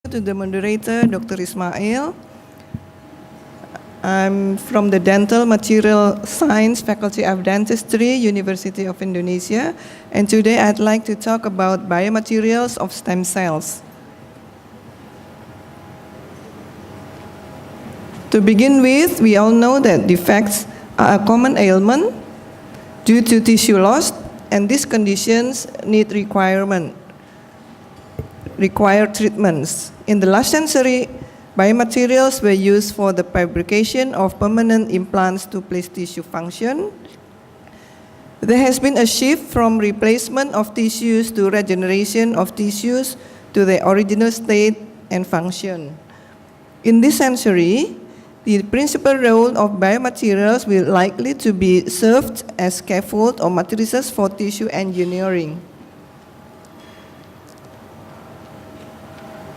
To the moderator, Dr. Ismail. I'm from the Dental Material Science Faculty of Dentistry, University of Indonesia, and today I'd like to talk about biomaterials of stem cells. To begin with, we all know that defects are a common ailment due to tissue loss, and these conditions require treatments. In the last century, biomaterials were used for the fabrication of permanent implants to place tissue function. There has been a shift from replacement of tissues to regeneration of tissues to their original state and function. In this century, the principal role of biomaterials will likely to be served as scaffold or matrices for tissue engineering.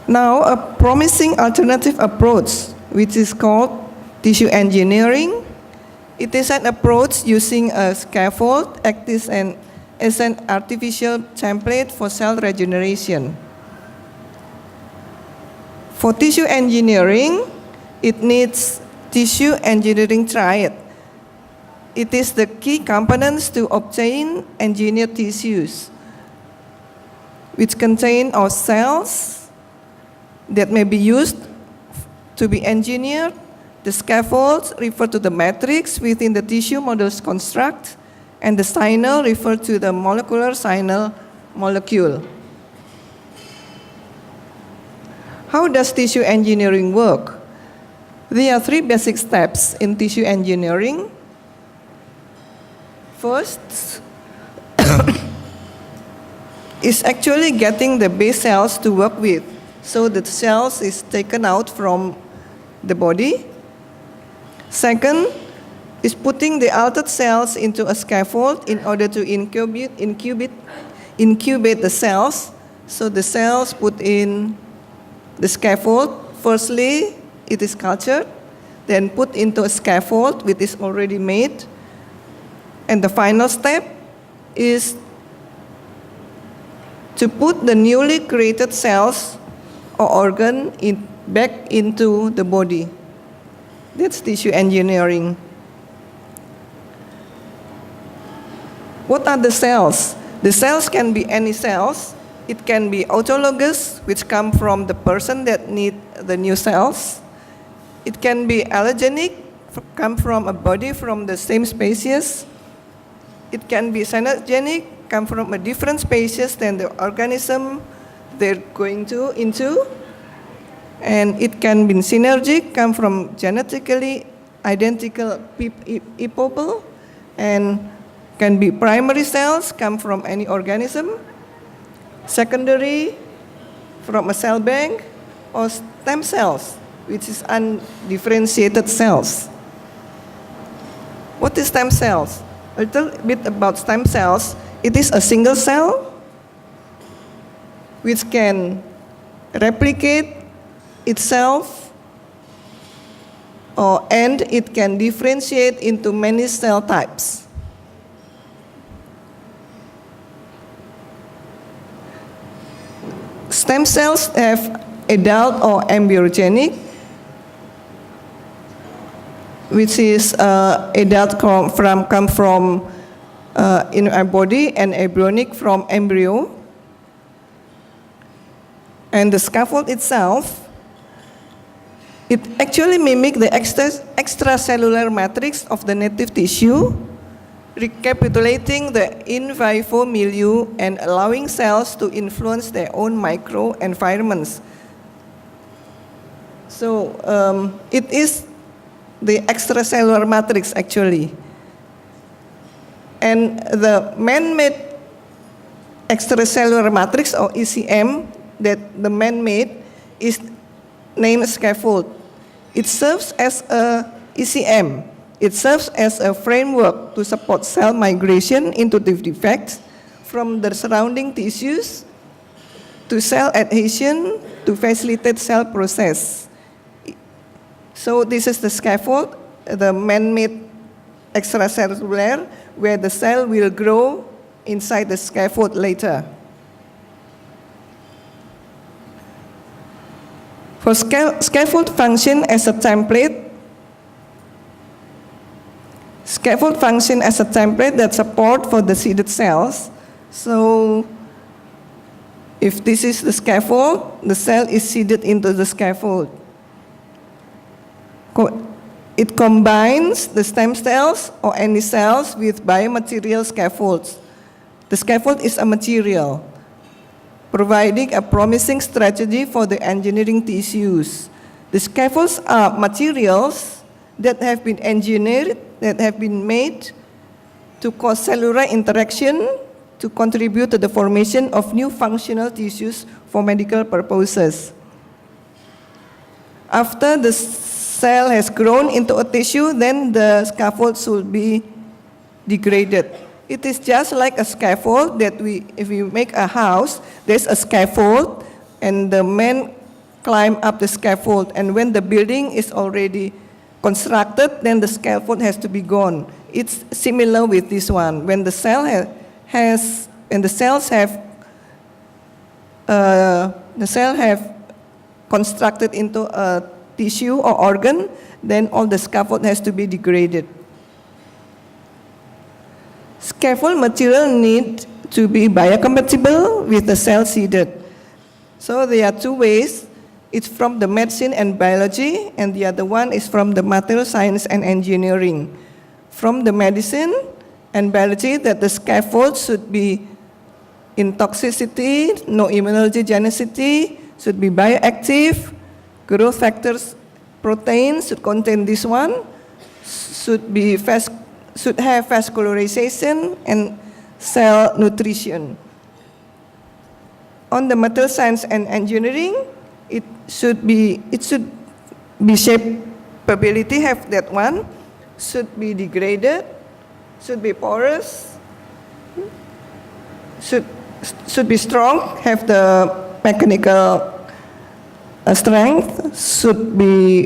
Now, a promising alternative approach, which is called tissue engineering. It is an approach using a scaffold as an artificial template for cell regeneration. For tissue engineering, it needs tissue engineering triad. It is the key components to obtain engineered tissues, which contain our cells that may be used to be engineered. The scaffolds refer to the matrix within the tissue model's construct, and the signal refer to the molecular signal molecule. How does tissue engineering work? There are three basic steps in tissue engineering. First is actually getting the base cells to work with. So the cells is taken out from the body. Second is putting the altered cells into a scaffold in order to incubate the cells. So the cells put in the scaffold. Firstly, it is cultured, then put into a scaffold which is already made. And the final step is to put the newly created cells or organ back into the body. That's tissue engineering. What are the cells? The cells can be any cells. It can be autologous, which come from the person that need the new cells. It can be allogenic, come from a body from the same species. It can be synergenic, come from a different species than the organism they're going into. And it can be synergic, come from genetically identical people, and can be primary cells, come from any organism. Secondary, from a cell bank, or stem cells, which is undifferentiated cells. What is stem cells? A little bit about stem cells. It is a single cell which can replicate itself, and it can differentiate into many cell types. Stem cells have adult or embryogenic, which is adult come from in a body, and embryonic from embryo. And the scaffold itself, it actually mimics the extracellular matrix of the native tissue, recapitulating the in vivo milieu and allowing cells to influence their own microenvironments. So it is the extracellular matrix actually. And the man-made extracellular matrix, or ECM, that the man-made is named scaffold. It serves as a ECM. It serves as a framework to support cell migration into the defects from the surrounding tissues to cell adhesion to facilitate cell process. So this is the scaffold, the man-made extracellular, where the cell will grow inside the scaffold later. For scaffold function as a template, that support for the seeded cells. So if this is the scaffold, the cell is seeded into the scaffold. It combines the stem cells or any cells with biomaterial scaffolds. The scaffold is a material, providing a promising strategy for the engineering tissues. The scaffolds are materials that have been engineered, that have been made to cause cellular interaction to contribute to the formation of new functional tissues for medical purposes. After the cell has grown into a tissue, then the scaffold should be degraded. It is just like a scaffold that if we make a house, there's a scaffold and the men climb up the scaffold, and when the building is already constructed, then the scaffold has to be gone. It's similar with this one. When the cell have constructed into a tissue or organ, then all the scaffold has to be degraded. Scaffold material need to be biocompatible with the cell seeded. So there are two ways. It's from the medicine and biology, and the other one is from the material science and engineering. From the medicine and biology, that the scaffold should be in toxicity, no immunogenicity, should be bioactive, growth factors, proteins should contain this one, should have vascularization and cell nutrition. On the material science and engineering, it should be shapeability, have that one, should be degraded, should be porous, should be strong, have the mechanical strength, should be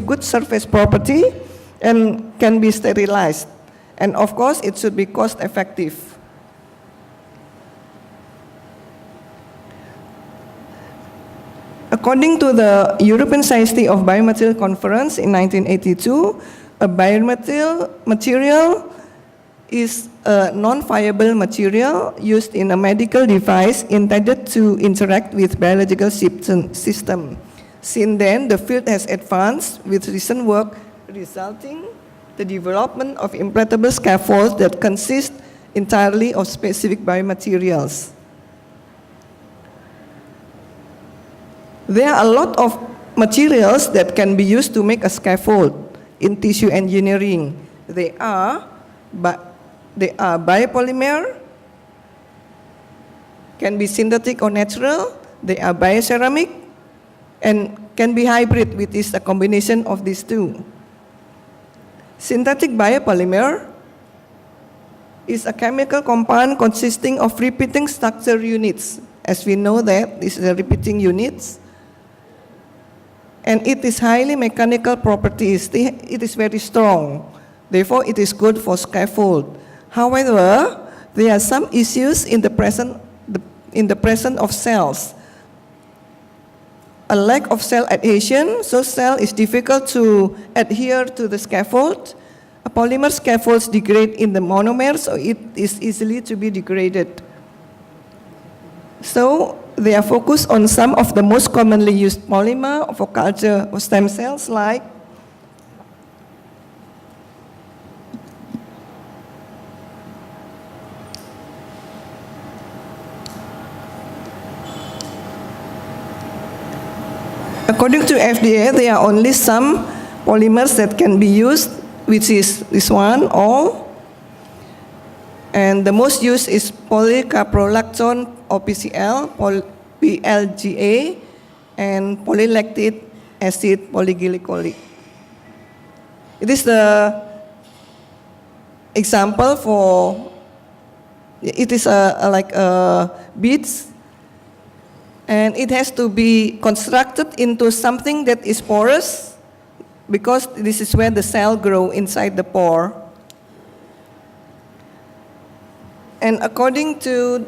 good surface property, and can be sterilized. And of course, it should be cost effective. According to the European Society of Biomaterial Conference in 1982, a biomaterial is a non-fiable material used in a medical device intended to interact with biological system. Since then, the field has advanced with recent work resulting the development of implantable scaffolds that consist entirely of specific biomaterials. There are a lot of materials that can be used to make a scaffold in tissue engineering. They are biopolymer, can be synthetic or natural. They are bioceramic, and can be hybrid, which is a combination of these two. Synthetic biopolymer is a chemical compound consisting of repeating structure units. As we know that, this is a repeating units. And it is highly mechanical properties. It is very strong. Therefore, it is good for scaffold. However, there are some issues in the presence of cells. A lack of cell adhesion, so cell is difficult to adhere to the scaffold. A polymer scaffolds degrade in the monomers, so it is easily to be degraded. So they are focused on some of the most commonly used polymer for culture of stem cells, like according to FDA, there are only some polymers that can be used, which is this one, all. And the most used is polycaprolactone or PCL, PLGA, and polylactic acid polyglycolic. It is the example for, it is like beads, and it has to be constructed into something that is porous, because this is where the cell grow inside the pore. And according to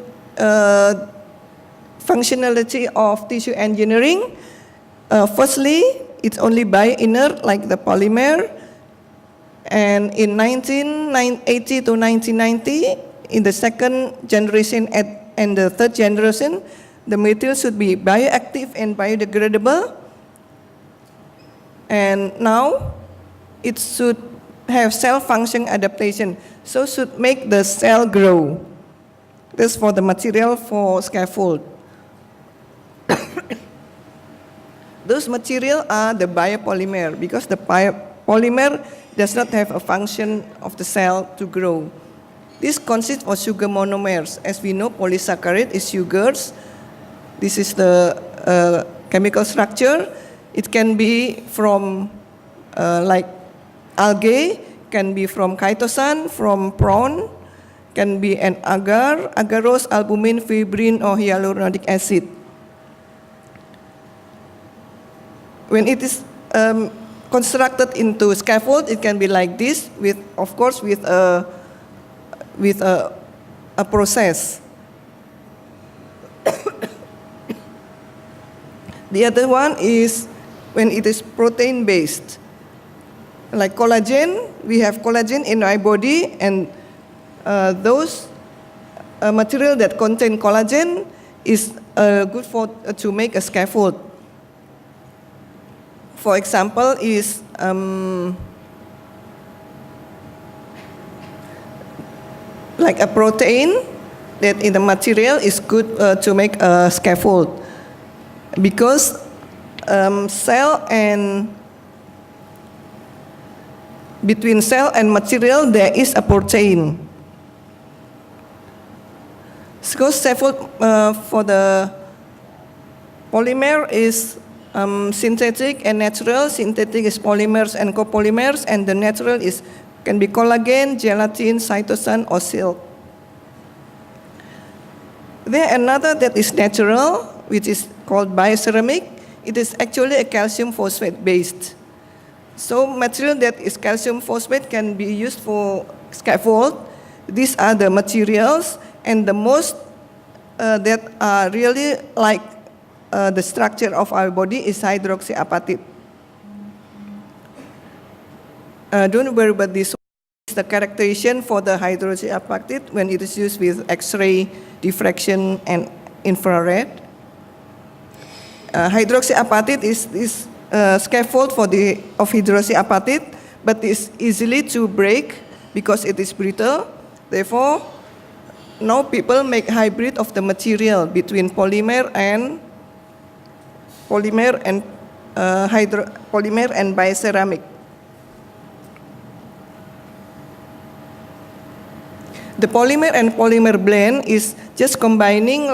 functionality of tissue engineering, Firstly, it's only bio-inert like the polymer. And in 1980 to 1990, in the second generation and the third generation, the material should be bioactive and biodegradable. And now, it should have cell function adaptation, so should make the cell grow. This for the material for scaffold. Those materials are the biopolymer, because the polymer does not have a function of the cell to grow. This consists of sugar monomers. As we know, polysaccharide is sugars. This is the chemical structure. It can be from like algae, can be from chitosan, from prawn, can be an agar, agarose, albumin, fibrin, or hyaluronic acid. When it is constructed into scaffold, it can be like this, with, of course, with a process. The other one is when it is protein-based. Like collagen, we have collagen in our body, and those material that contain collagen is good for to make a scaffold. For example, is like a protein that in the material is good to make a scaffold, because cell and between cell and material there is a protein. So scaffold for the polymer is synthetic and natural. Synthetic is polymers and copolymers, and the natural is can be collagen, gelatin, cytosan, or silk. There another that is natural, which is called bioceramic. It is actually a calcium phosphate based. So material that is calcium phosphate can be used for scaffold. These are the materials, and the most that are really like the structure of our body is hydroxyapatite. Don't worry about this. The characterization for the hydroxyapatite when it is used with X-ray, diffraction, and infrared. Hydroxyapatite is scaffold of hydroxyapatite, but is easily to break because it is brittle. Therefore, now people make hybrid of the material between polymer and bioceramic. The polymer and polymer blend is just combining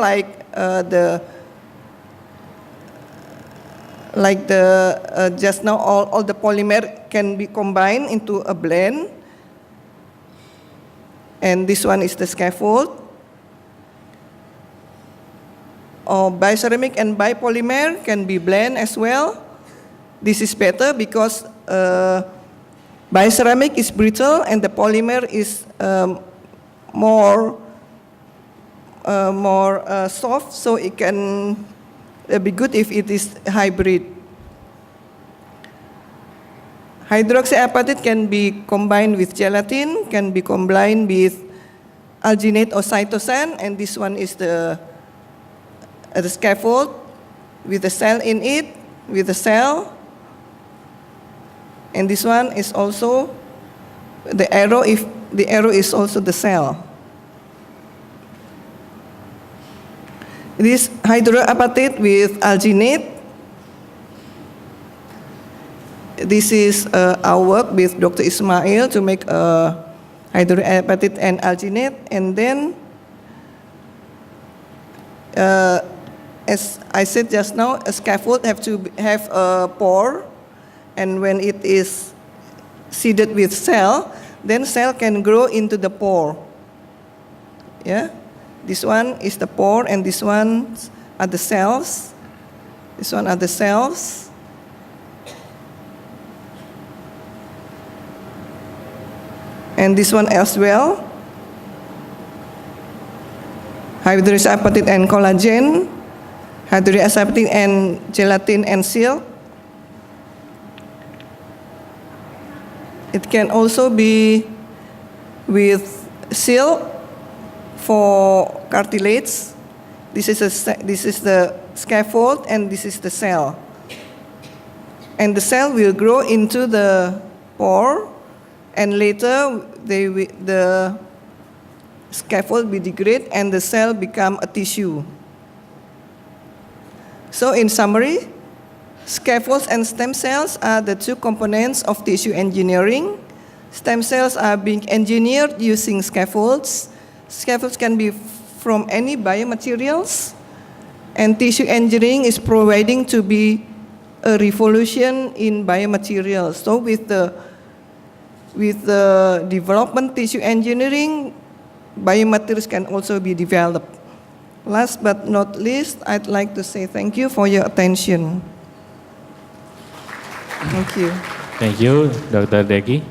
just now all the polymer can be combined into a blend, and this one is the scaffold. Or bioceramic and biopolymer can be blend as well. This is better because bioceramic is brittle and the polymer is more soft, so it can be good if it is hybrid. Hydroxyapatite can be combined with gelatin, can be combined with alginate or cytosan, and this one is the scaffold with the cell in it, with the cell. And this one is also the arrow, if the arrow is also the cell. This hydroxyapatite with alginate. This is our work with Dr. Ismail to make hydroxyapatite and alginate. And then, as I said just now, a scaffold have to have a pore, and when it is seeded with cell, then cell can grow into the pore. Yeah, this one is the pore, and this one are the cells. This one are the cells. And this one as well. Hydroxyapatite and collagen. hydroxyapatite and gelatin and silk. It can also be with silk for cartilage. This is the scaffold and this is the cell. And the cell will grow into the pore, and later the scaffold will degrade and the cell become a tissue. So in summary, scaffolds and stem cells are the two components of tissue engineering. Stem cells are being engineered using scaffolds. Scaffolds can be from any biomaterials, and tissue engineering is providing to be a revolution in biomaterials. So with the development tissue engineering, biomaterials can also be developed. Last but not least, I'd like to say thank you for your attention. Thank you. Thank you, Dr. Decky.